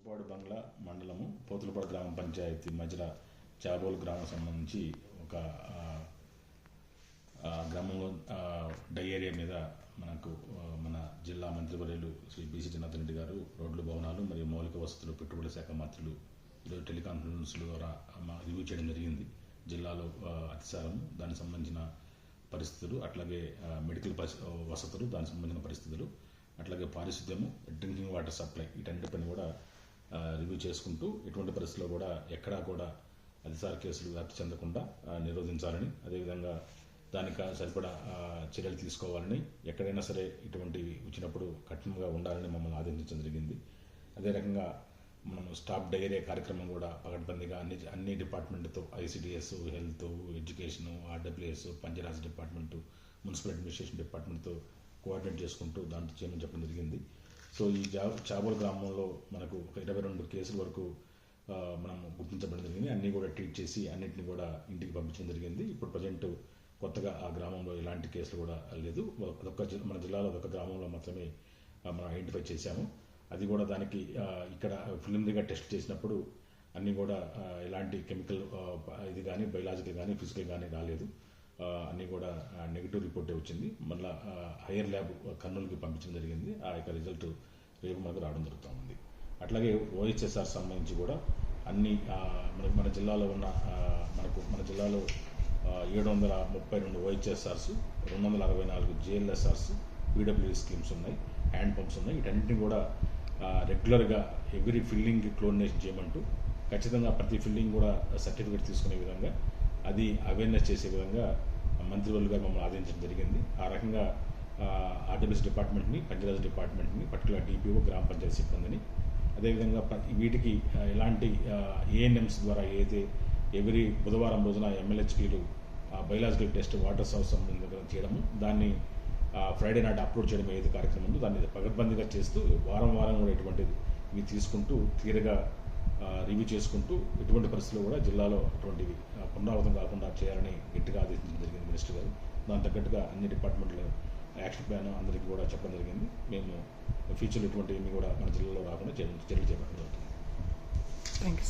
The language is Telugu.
పుప్పాడు బంగ్లా మండలము పోతులపాడు గ్రామ పంచాయతీ మధ్యల చాబోలు గ్రామం సంబంధించి ఒక గ్రామంలో డయేరియా మీద మనకు మన జిల్లా మంత్రివర్యులు శ్రీ బీసీ జనార్దన్ రెడ్డి గారు రోడ్లు భవనాలు మరియు మౌలిక వసతులు పెట్టుబడుల శాఖ మంత్రులు ఈరోజు టెలికాన్ఫరెన్స్ల ద్వారా రివ్యూ చేయడం జరిగింది. జిల్లాలో అతిసారం దానికి సంబంధించిన పరిస్థితులు, అట్లాగే మెడికల్ వసతులు దానికి సంబంధించిన పరిస్థితులు, అట్లాగే పారిశుద్ధ్యము, డ్రింకింగ్ వాటర్ సప్లై, వీటన్నిటి పని కూడా రివ్యూ చేసుకుంటూ ఎటువంటి పరిస్థితుల్లో కూడా ఎక్కడా కూడా అతిసార కేసులు వ్యాప్తి చెందకుండా నిరోధించాలని, అదేవిధంగా దానికి సరిపడా చర్యలు తీసుకోవాలని, ఎక్కడైనా సరే ఇటువంటివి వచ్చినప్పుడు కఠినంగా ఉండాలని మమ్మల్ని ఆదేశించడం జరిగింది. అదే రకంగా మనం స్టాప్ డయేరియా కార్యక్రమం కూడా పకడ్బందీగా అన్ని డిపార్ట్మెంట్తో ICDS, health, education, RWS, Panchayat Raj department, municipal administration డిపార్ట్మెంట్తో కోఆర్డినేట్ చేసుకుంటూ దాంట్లో చేయమని చెప్పడం జరిగింది. సో ఈ చాబోలు గ్రామంలో మనకు 22 కేసుల వరకు మనం గుర్తించబడడం జరిగింది. అన్నీ కూడా ట్రీట్ చేసి అన్నింటినీ కూడా ఇంటికి పంపించడం జరిగింది. ఇప్పుడు ప్రజెంట్ కొత్తగా ఆ గ్రామంలో ఎలాంటి కేసులు కూడా లేదు. మన జిల్లాలో ఒక గ్రామంలో మాత్రమే మనం ఐడెంటిఫై చేశాము. అది కూడా దానికి ఇక్కడ ప్రిలిమినరీగా టెస్ట్ చేసినప్పుడు అన్నీ కూడా ఎలాంటి కెమికల్ ఇది కానీ బయలాజికల్ కానీ ఫిజికల్ కానీ రాలేదు. అన్నీ కూడా నెగిటివ్ రిపోర్టే వచ్చింది. మళ్ళీ హైయర్ ల్యాబ్ కర్నూలుకి పంపించడం జరిగింది. ఆ యొక్క రిజల్ట్ రేపు మనకు రావడం జరుగుతుంది. అట్లాగే ఓహెచ్ఎస్ఆర్ సంబంధించి కూడా అన్ని మన జిల్లాలో ఉన్న మన జిల్లాలో 732 ఓహెచ్ఎస్ఆర్స్, 264 జిఎల్ఎస్ఆర్స్, పీడబ్ల్యూడీ స్కీమ్స్ ఉన్నాయి, హ్యాండ్ పంప్స్ ఉన్నాయి. వీటన్నింటినీ కూడా రెగ్యులర్గా ఎవ్రీ ఫిల్లింగ్ క్లోరినేషన్ చేయమంటూ ఖచ్చితంగా ప్రతి ఫిల్లింగ్ కూడా సర్టిఫికేట్ తీసుకునే విధంగా అది అవేర్నెస్ చేసే విధంగా మంత్రివర్యులుగా మమ్మల్ని ఆదేశించడం జరిగింది. ఆ రకంగా ఆర్డబ్ల్యూఎస్ డిపార్ట్మెంట్ని, పంచాయతీ డిపార్ట్మెంట్ని, పర్టికులర్ డిపిఓ, గ్రామ పంచాయతీ సిబ్బందిని, అదేవిధంగా వీటికి ఎలాంటి ఏఎన్ఎంస్ ద్వారా ఏదైతే ఎవ్రీ బుధవారం రోజున ఎమ్మెల్యేలు బయలాజికల్ టెస్ట్ వాటర్ సోర్స్ సంబంధించిన చేయడము, దాన్ని ఫ్రైడే నాటి అప్లోడ్ చేయడం ఏదైతే కార్యక్రమం ఉందో దాన్ని పకడ్బందీగా చేస్తూ వారం కూడా ఇటువంటిది ఇవి తీసుకుంటూ క్లియర్గా రివ్యూ చేసుకుంటూ ఎటువంటి పరిస్థితుల్లో కూడా జిల్లాలో అటువంటివి పునరావృతం కాకుండా చేయాలని గట్టిగా ఆదేశించడం జరిగింది మినిస్టర్ గారు. దాని తగ్గట్టుగా అన్ని డిపార్ట్మెంట్లో యాక్షన్ ప్లాన్ అందరికీ కూడా చెప్పడం జరిగింది. మేము ఫ్యూచర్లో ఇటువంటివన్నీ కూడా మన జిల్లాలో రాకుండా చర్యలు చేపట్టడం జరుగుతుంది. Thank you.